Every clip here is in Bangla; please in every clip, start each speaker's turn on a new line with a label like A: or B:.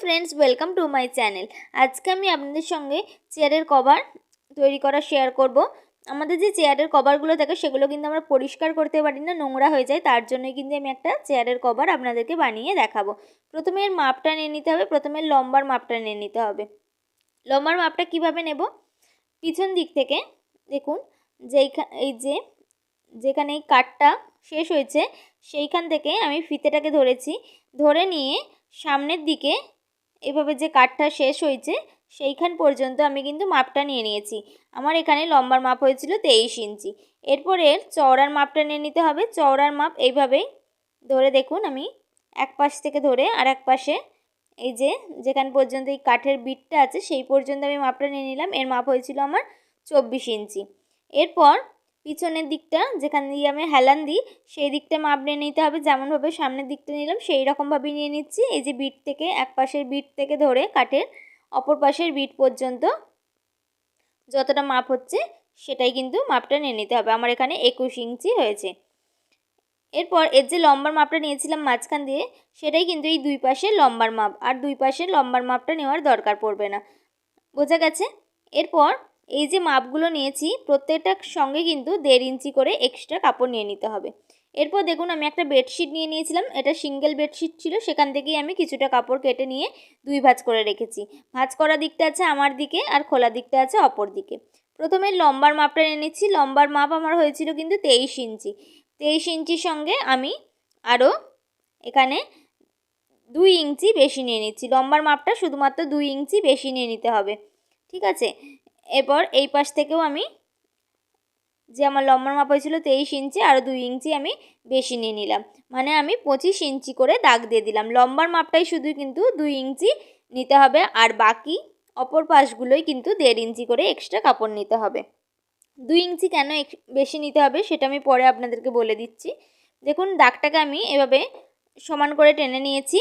A: Friends welcome to my channel. आज के आमी आपनादेर संगे चेयारेर कवर तैरी करा शेयर करब। आमादेर जे चेयारेर कभारगुलो थाके सेगुलो किन्तु आमरा परिष्कार करते पारि ना, नोंगरा हये जाय। तार जोन्नोई किन्तु आमि एकटा चेयारेर कभार आपनादेरके बानिये देखाबो। प्रथमे एर मापटा निये निते होबे। प्रथमे लम्बार मापटा निये निते होबे। लम्बार मापटा किभाबे नेब, पिछन दिक थेके देखुन जेखाने काटटा शेष हयेछे सेइखान थेके आमि फितेटाके धरेछि, धरे निये सामनेर दिके एभाবে যে কাঠটা শেষ হয়েছে সেইখান পর্যন্ত আমি কিন্তু মাপটা নিয়ে নিয়েছি। আমার এখানে লম্বার মাপ হয়েছিল 23 ইঞ্চি। এরপর এর চওড়ার মাপটা নিয়ে নিতে হবে। চওড়ার মাপ এইভাবেই ধরে দেখুন আমি এক পাশ থেকে ধরে আর এক পাশে এই যেখান পর্যন্ত এই কাঠের বিটটা আছে সেই পর্যন্ত আমি মাপটা নিয়ে নিলাম। এর মাপ হয়েছিল আমার 24 ইঞ্চি। এরপর পিছনের দিকটা যেখান দিয়ে আমি হেলান দিই সেই দিকটা মাপ নিয়ে নিতে হবে। যেমনভাবে সামনের দিকটা নিলাম সেই রকমভাবেই নিয়ে নিচ্ছি। এই যে বিট থেকে এক পাশের বিট থেকে ধরে কাঠের অপর পাশের বিট পর্যন্ত যতটা মাপ হচ্ছে সেটাই কিন্তু মাপটা নিয়ে নিতে হবে। আমার এখানে 21 ইঞ্চি হয়েছে। এরপর এর যে লম্বার মাপটা নিয়েছিলাম মাঝখান দিয়ে সেটাই কিন্তু এই দুই পাশের লম্বার মাপ, আর দুই পাশের লম্বার মাপটা নেওয়ার দরকার পড়বে না। বোঝা গেছে? এরপর এই যে মাপগুলো নিয়েছি প্রত্যেকটার সঙ্গে কিন্তু 1.5 ইঞ্চি করে এক্সট্রা কাপড় নিয়ে নিতে হবে। এরপর দেখুন আমি একটা বেডশিট নিয়ে নিয়েছিলাম। এটা সিঙ্গেল বেডশিট ছিল, সেখান থেকেই আমি কিছুটা কাপড় কেটে নিয়ে দুই ভাঁজ করে রেখেছি। ভাঁজ করা দিকটা আছে আমার দিকে আর খোলা দিকটা আছে অপর দিকে। প্রথমে লম্বার মাপটা নিয়ে নিচ্ছি। লম্বার মাপ আমার হয়েছিল কিন্তু 23 ইঞ্চি। 23 ইঞ্চির সঙ্গে আমি আরও এখানে 2 ইঞ্চি বেশি নিয়ে নিচ্ছি। লম্বার মাপটা শুধুমাত্র 2 ইঞ্চি বেশি নিয়ে নিতে হবে, ঠিক আছে? এরপর এই পাশ থেকেও আমি যে আমার লম্বার মাপ হয়েছিল 23 ইঞ্চি আরও 2 ইঞ্চি আমি বেশি নিয়ে নিলাম, মানে আমি 25 ইঞ্চি করে দাগ দিয়ে দিলাম। লম্বার মাপটাই শুধু কিন্তু 2 ইঞ্চি নিতে হবে, আর বাকি অপর পাশগুলোই কিন্তু 1.5 ইঞ্চি করে এক্সট্রা কাপড় নিতে হবে। 2 ইঞ্চি কেন বেশি নিতে হবে সেটা আমি পরে আপনাদেরকে বলে দিচ্ছি। দেখুন দাগটাকে আমি এভাবে সমান করে টেনে নিয়েছি।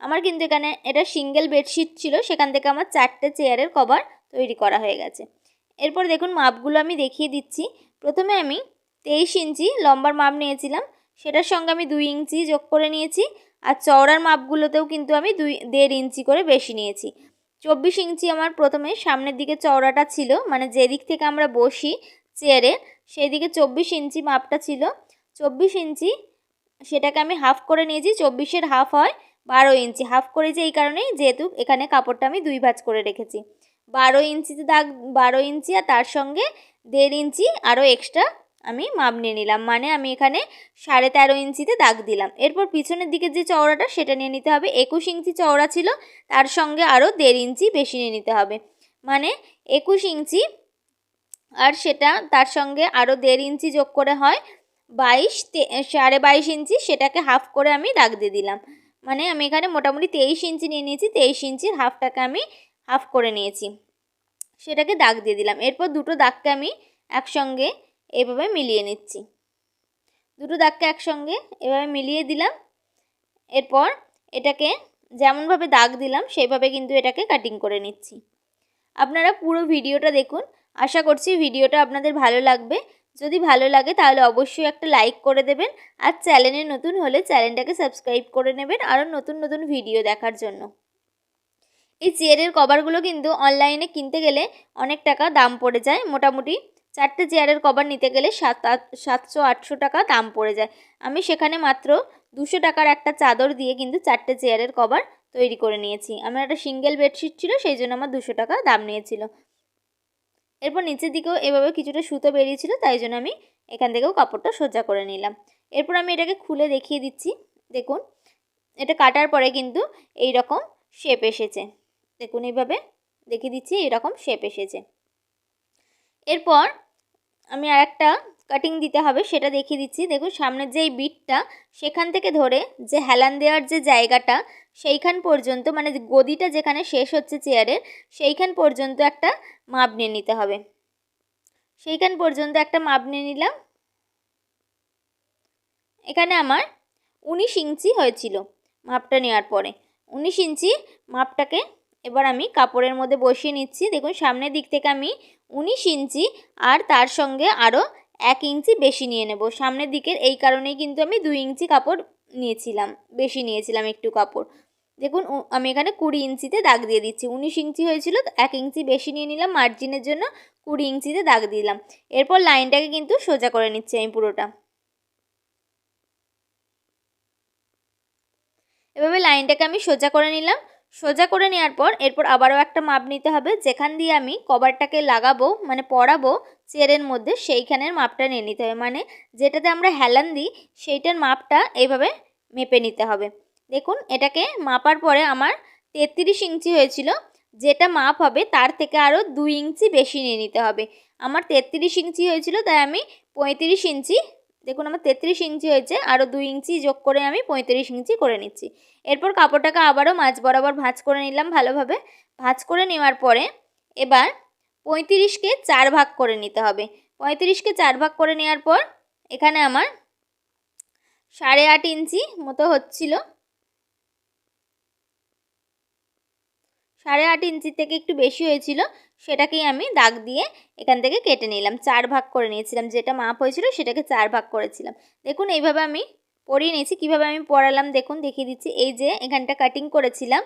A: আমার কিন্তু এখানে এটা সিঙ্গেল বেডশিট ছিল, সেখান থেকে আমার 4টে চেয়ারের কভার তৈরি করা হয়ে গেছে। এরপর দেখুন মাপগুলো আমি দেখিয়ে দিচ্ছি। প্রথমে আমি 23 ইঞ্চি লম্বার মাপ নিয়েছিলাম, সেটার সঙ্গে আমি 2 ইঞ্চি যোগ করে নিয়েছি। আর চওড়ার মাপগুলোতেও কিন্তু আমি 1.5 ইঞ্চি করে বেশি নিয়েছি। 24 ইঞ্চি আমার প্রথমে সামনের দিকে চওড়াটা ছিল, মানে যেদিক থেকে আমরা বসি চেয়ারে সেই দিকে 24 ইঞ্চি মাপটা ছিল। 24 ইঞ্চি সেটাকে আমি হাফ করে নিয়েছি। 24-এর হাফ হয় 12 ইঞ্চি। হাফ করেছি এই কারণেই যেহেতু এখানে কাপড়টা আমি দুই ভাঁজ করে রেখেছি। 12 ইঞ্চিতে দাগ, 12 ইঞ্চি আর তার সঙ্গে 1.5 ইঞ্চি আরও এক্সট্রা আমি মাপ নিয়ে নিলাম, মানে আমি এখানে 13.5 ইঞ্চিতে দাগ দিলাম। এরপর পিছনের দিকে যে চওড়াটা সেটা নিয়ে নিতে হবে। 21 ইঞ্চি চওড়া ছিল, তার সঙ্গে আরও 1.5 ইঞ্চি বেশি নিয়ে নিতে হবে, মানে 21 ইঞ্চি আর সেটা তার সঙ্গে আরও 1.5 ইঞ্চি যোগ করে হয় 22 ইঞ্চি। সেটাকে হাফ করে আমি দাগ দিয়ে দিলাম, মানে আমি এখানে মোটামুটি 23 ইঞ্চি নিয়ে নিয়েছি। 23 ইঞ্চির হাফটাকে আমি হাফ করে নিয়েছি, সেটাকে দাগ দিয়ে দিলাম। এরপর দুটো দাগকে আমি একসঙ্গে এভাবে মিলিয়ে নিচ্ছি। দুটো দাগকে একসঙ্গে এভাবে মিলিয়ে দিলাম। এরপর এটাকে যেমনভাবে দাগ দিলাম সেইভাবে কিন্তু এটাকে কাটিং করে নিচ্ছি। আপনারা পুরো ভিডিওটা দেখুন, আশা করছি ভিডিওটা আপনাদের ভালো লাগবে। যদি ভালো লাগে তাহলে অবশ্যই একটা লাইক করে দেবেন, আর চ্যানেলে নতুন হলে চ্যানেলটাকে সাবস্ক্রাইব করে নেবেন আরও নতুন নতুন ভিডিও দেখার জন্য। এই চেয়ারের কভারগুলো কিন্তু অনলাইনে কিনতে গেলে অনেক টাকা দাম পড়ে যায়। মোটামুটি 4টে চেয়ারের কভার নিতে গেলে 700-800 টাকা দাম পড়ে যায়। আমি সেখানে মাত্র 200 টাকার একটা চাদর দিয়ে কিন্তু 4টে চেয়ারের কভার তৈরি করে নিয়েছি। আমার একটা সিঙ্গেল বেডশিট ছিল, সেই জন্য আমার 200 টাকা দাম নিয়েছিল। এরপর নিচের দিকেও এভাবে কিছুটা সুতো বেরিয়েছিল, তাই জন্য আমি এখান থেকেও কাপড়টা সোজা করে নিলাম। এরপর আমি এটাকে খুলে দেখিয়ে দিচ্ছি। দেখুন এটা কাটার পরে কিন্তু এই রকম শেপ এসেছে। দেখুন এইভাবে দেখিয়ে দিচ্ছি, এরকম শেপ এসেছে। এরপর আমি আরেকটা কাটিং দিতে হবে সেটা দেখিয়ে দিচ্ছি। দেখুন সামনের যে এই বিটটা সেখান থেকে ধরে যে হেলান দেওয়ার যে জায়গাটা সেইখান পর্যন্ত, মানে গদিটা যেখানে শেষ হচ্ছে চেয়ারের সেইখান পর্যন্ত একটা মাপ নিয়ে নিতে হবে। সেইখান পর্যন্ত একটা মাপ নিয়ে নিলাম। এখানে আমার 19 ইঞ্চি হয়েছিল মাপটা নেওয়ার পরে। 19 ইঞ্চি মাপটাকে এবার আমি কাপড়ের মধ্যে বসিয়ে নিচ্ছি। দেখুন সামনের দিক থেকে আমি 19 ইঞ্চি আর তার সঙ্গে আরও 1 ইঞ্চি বেশি নিয়ে নেব সামনের দিকের। এই কারণেই কিন্তু আমি 2 ইঞ্চি কাপড় নিয়েছিলাম, বেশি নিয়েছিলাম একটু কাপড়। দেখুন আমি এখানে 20 ইঞ্চিতে দাগ দিয়ে দিচ্ছি। 19 ইঞ্চি হয়েছিল, 1 ইঞ্চি বেশি নিয়ে নিলাম মার্জিনের জন্য, 20 ইঞ্চিতে দাগ দিলাম। এরপর লাইনটাকে কিন্তু সোজা করে নিচ্ছি আমি পুরোটা। এভাবে লাইনটাকে আমি সোজা করে নিলাম। সোজা করে নেওয়ার পর এরপর আবারও একটা মাপ নিতে হবে, যেখান দিয়ে আমি কভারটাকে লাগাবো মানে পরাবো চেয়ারের মধ্যে, সেইখানের মাপটা নিয়ে নিতে হবে। মানে যেটাতে আমরা হেলান দিই সেইটার মাপটা এইভাবে মেপে নিতে হবে। দেখুন এটাকে মাপার পরে আমার 33 ইঞ্চি হয়েছিল, যেটা মাপ হবে তার থেকে আরও 2 ইঞ্চি বেশি নিয়ে নিতে হবে। আমার 33 ইঞ্চি হয়েছিল, তাই আমি 35 ইঞ্চি, দেখুন আমার 33 ইঞ্চি হয়েছে, আরও 2 ইঞ্চি যোগ করে আমি 35 ইঞ্চি করে নিচ্ছি। এরপর কাপড়টাকে আবারও মাঝ বরাবর ভাঁজ করে নিলাম ভালোভাবে। ভাঁজ করে নেওয়ার পরে এবার 35কে 4 ভাগ করে নিতে হবে। 35কে 4 ভাগ করে নেওয়ার পর এখানে আমার 8.5 ইঞ্চি মতো হচ্ছিল। 8.5 ইঞ্চি থেকে একটু বেশি হয়েছিল, সেটাকেই আমি দাগ দিয়ে এখান থেকে কেটে নিলাম। 4 ভাগ করে নিয়েছিলাম, যেটা মাপ হয়েছিল সেটাকে 4 ভাগ করেছিলাম। দেখুন এইভাবে আমি পরিয়ে নিয়েছি। কীভাবে আমি পরালাম দেখুন, দেখিয়ে দিচ্ছি। এই যে এখানটা কাটিং করেছিলাম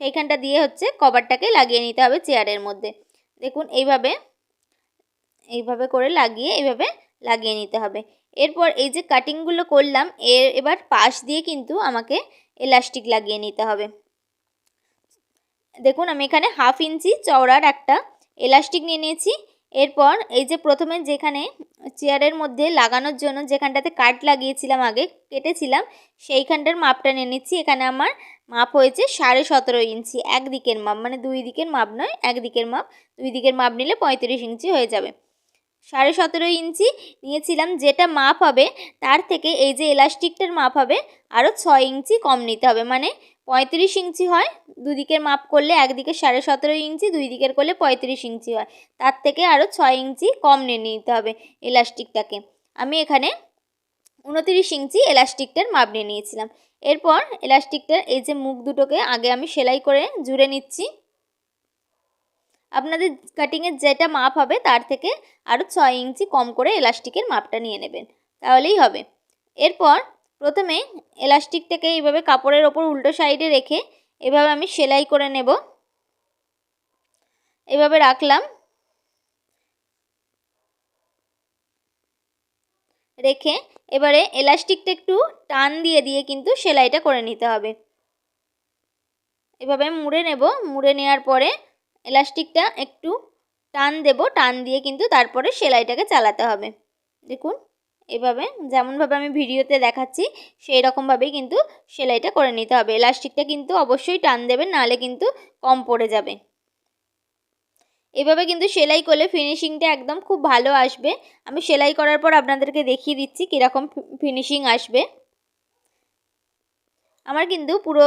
A: সেইখানটা দিয়ে হচ্ছে কভারটাকে লাগিয়ে নিতে হবে চেয়ারের মধ্যে। দেখুন এইভাবে করে এইভাবে লাগিয়ে নিতে হবে। এরপর এই যে কাটিংগুলো করলাম এবার পাশ দিয়ে কিন্তু আমাকে এলাস্টিক লাগিয়ে নিতে হবে। দেখুন আমি এখানে 1/2 ইঞ্চি চওড়ার একটা এলাস্টিক নিয়ে নিয়েছি। এরপর এই যে প্রথমে যেখানে চেয়ারের মধ্যে লাগানোর জন্য যেখানটাতে কাট লাগিয়েছিলাম আগে কেটেছিলাম, সেইখানটার মাপটা নিয়ে নিচ্ছি। এখানে আমার মাপ হয়েছে 17.5 ইঞ্চি, একদিকের মাপ, মানে দুই দিকের মাপ নয়, একদিকের মাপ। দুই দিকের মাপ নিলে 35 ইঞ্চি হয়ে যাবে। 17.5 ইঞ্চি নিয়েছিলাম, যেটা মাপ হবে তার থেকে এই যে এলাস্টিকটার মাপ হবে আরও 6 ইঞ্চি কম নিতে হবে। মানে 35 ইঞ্চি হয় দুদিকের মাপ করলে, একদিকে 17.5 ইঞ্চি, দুই দিকের করলে 35 ইঞ্চি হয়, তার থেকে আরও 6 ইঞ্চি কম নিয়ে নিতে হবে এলাস্টিকটাকে। আমি এখানে 29 ইঞ্চি এলাস্টিকটার মাপ নিয়ে নিয়েছিলাম। এরপর এলাস্টিকটার এই যে মুখ দুটোকে আগে আমি সেলাই করে জুড়ে নিচ্ছি। আপনাদের কাটিংয়ের যেটা মাপ হবে তার থেকে আরও 6 ইঞ্চি কম করে এলাস্টিকের মাপটা নিয়ে নেবেন, তাহলেই হবে। এরপর প্রথমে এলাস্টিকটাকে এইভাবে কাপড়ের ওপর উল্টো সাইডে রেখে এভাবে আমি সেলাই করে নেব। এভাবে রাখলাম, রেখে এবারে এলাস্টিকটা একটু টান দিয়ে কিন্তু সেলাইটা করে নিতে হবে। এভাবে মুড়ে নেব। মুড়ে নেওয়ার পরে এলাস্টিকটা একটু টান দেব, টান দিয়ে কিন্তু তারপরে সেলাইটাকে চালাতে হবে। দেখুন এভাবে যেমনভাবে আমি ভিডিওতে দেখাচ্ছি সেই রকমভাবেই কিন্তু সেলাইটা করে নিতে হবে। এলাস্টিকটা কিন্তু অবশ্যই টান দেবেন, নাহলে কিন্তু কম পড়ে যাবে। এভাবে কিন্তু সেলাই করলে ফিনিশিংটা একদম খুব ভালো আসবে। আমি সেলাই করার পর আপনাদেরকে দেখিয়ে দিচ্ছি কীরকম ফিনিশিং আসবে। আমার কিন্তু পুরো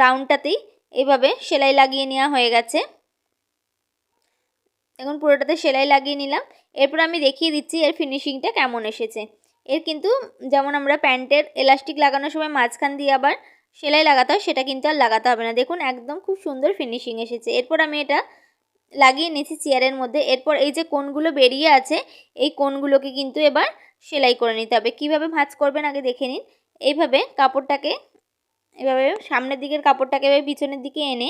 A: রাউন্ডটাতেই এইভাবে সেলাই লাগিয়ে নেওয়া হয়ে গেছে। এখন পুরোটাতে সেলাই লাগিয়ে নিলাম। এরপর আমি দেখিয়ে দিচ্ছি এর ফিনিশিংটা কেমন এসেছে। এর কিন্তু যেমন আমরা প্যান্টের এলাস্টিক লাগানোর সময় মাঝখান দিয়ে আবার সেলাই লাগাতে হয়, সেটা কিন্তু আর লাগাতে হবে না। দেখুন একদম খুব সুন্দর ফিনিশিং এসেছে। এরপর আমি এটা লাগিয়ে নিয়েছি চেয়ারের মধ্যে। এরপর এই যে কোণগুলো বেরিয়ে আছে এই কোণগুলোকে কিন্তু এবার সেলাই করে নিতে হবে। কিভাবে ভাঁজ করবেন আগে দেখে নিন। এইভাবে কাপড়টাকে এভাবে সামনের দিকের কাপড়টাকে এভাবে পিছনের দিকে এনে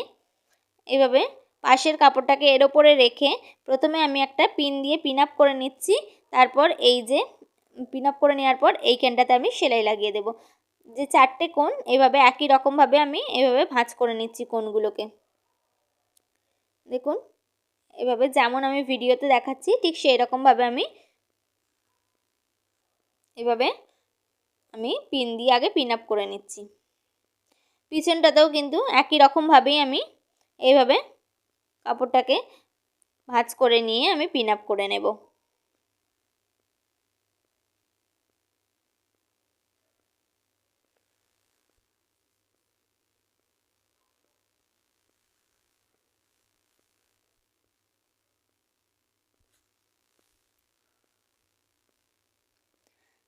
A: এভাবে পাশের কাপড়টাকে এর ওপরে রেখে প্রথমে আমি একটা পিন দিয়ে পিন আপ করে নিচ্ছি। তারপর এই যে পিন আপ করে নেওয়ার পর এইখানটাতে আমি সেলাই লাগিয়ে দেব। যে 4টে কোণ এভাবে একই রকমভাবে আমি এভাবে ভাঁজ করে নিচ্ছি কোণগুলোকে। দেখুন এভাবে যেমন আমি ভিডিওতে দেখাচ্ছি ঠিক সেই রকমভাবে আমি এভাবে পিন দিয়ে আগে পিন আপ করে নিচ্ছি। পিছনটাতেও কিন্তু একই রকমভাবেই আমি এইভাবে কাপড়টাকে ভাঁজ করে নিয়ে আমি পিন আপ করে নেব।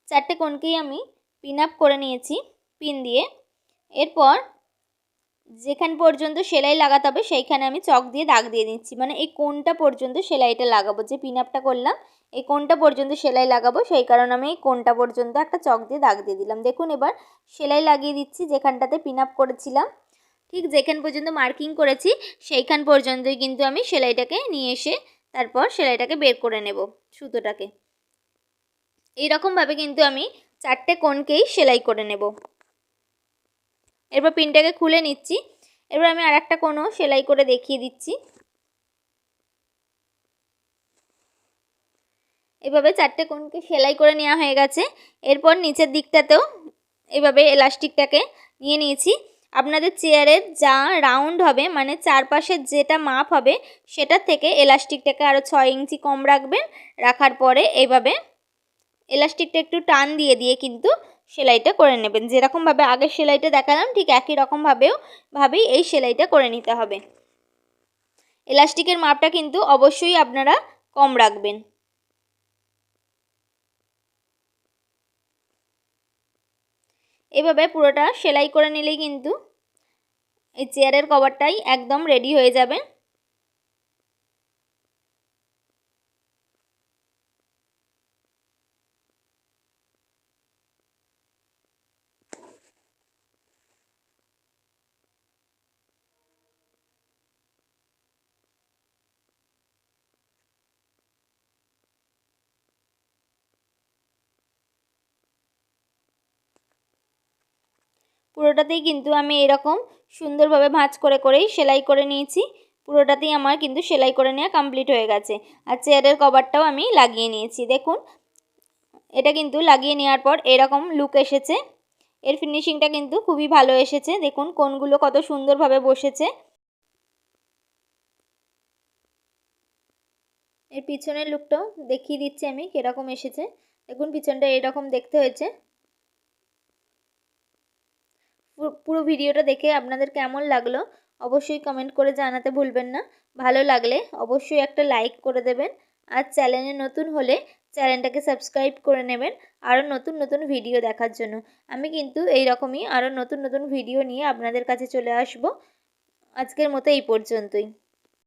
A: চারটে কোণকেই আমি পিন আপ করে নিয়েছি পিন দিয়ে। এরপর যেখান পর্যন্ত সেলাই লাগাতে হবে সেইখানে আমি চক দিয়ে দাগ দিয়ে দিচ্ছি, মানে এই কোণটা পর্যন্ত সেলাইটা লাগাবো, যে পিন আপটা করলাম এই কোণটা পর্যন্ত সেলাই লাগাবো, সেই কারণে আমি এই কোণটা পর্যন্ত একটা চক দিয়ে দাগ দিয়ে দিলাম। দেখুন এবার সেলাই লাগিয়ে দিচ্ছি যেখানটাতে পিন আপ করেছিলাম, ঠিক যেখান পর্যন্ত মার্কিং করেছি সেইখান পর্যন্তই কিন্তু আমি সেলাইটাকে নিয়ে এসে তারপর সেলাইটাকে বের করে নেব সুতোটাকে। এইরকমভাবে কিন্তু আমি 4টে কোণকেই সেলাই করে নেব। এরপর পিনটাকে খুলে নিচ্ছি। এবার আমি আরেকটা কোণও সেলাই করে দেখিয়ে দিচ্ছি। এভাবে 4টে কোণকে সেলাই করে নেওয়া হয়ে গেছে। এরপর নিচের দিকটাতেও এভাবে এলাস্টিকটাকে নিয়ে নিয়েছি। আপনাদের চেয়ারের যা রাউন্ড হবে, মানে চারপাশের যেটা মাপ হবে সেটার থেকে এলাস্টিকটাকে আরও 6 ইঞ্চি কম রাখবেন। রাখার পরে এইভাবে এলাস্টিকটা একটু টান দিয়ে দিয়ে কিন্তু সেলাইটা করে নেবেন। যেরকমভাবে আগের সেলাইটা দেখালাম ঠিক একই রকমভাবেই এই সেলাইটা করে নিতে হবে। এলাস্টিকের মাপটা কিন্তু অবশ্যই আপনারা কম রাখবেন। এভাবে পুরোটা সেলাই করে নিলেই কিন্তু এই চেয়ারের কভারটাই একদম রেডি হয়ে যাবে। পুরোটাতেই কিন্তু আমি এরকম সুন্দরভাবে ভাঁজ করেই সেলাই করে নিয়েছি। পুরোটাতেই আমার কিন্তু সেলাই করে নেওয়া কমপ্লিট হয়ে গেছে। আর চেয়ারের কভারটাও আমি লাগিয়ে নিয়েছি। দেখুন এটা কিন্তু লাগিয়ে নেওয়ার পর এরকম লুক এসেছে। এর ফিনিশিংটা কিন্তু খুবই ভালো এসেছে। দেখুন কোণগুলো কত সুন্দরভাবে বসেছে। এর পিছনের লুকটাও দেখিয়ে দিচ্ছি আমি কীরকম এসেছে। দেখুন পিছনটা এরকম দেখতে হয়েছে। পুরো ভিডিওটা দেখে আপনাদের কেমন লাগলো অবশ্যই কমেন্ট করে জানাতে ভুলবেন না। ভালো লাগলে অবশ্যই একটা লাইক করে দেবেন। আর চ্যানেলে নতুন হলে চ্যানেলটাকে সাবস্ক্রাইব করে নেবেন আরও নতুন নতুন ভিডিও দেখার জন্য। আমি কিন্তু এই রকমই আরও নতুন নতুন ভিডিও নিয়ে আপনাদের কাছে চলে আসব। আজকের মতো এই পর্যন্তই।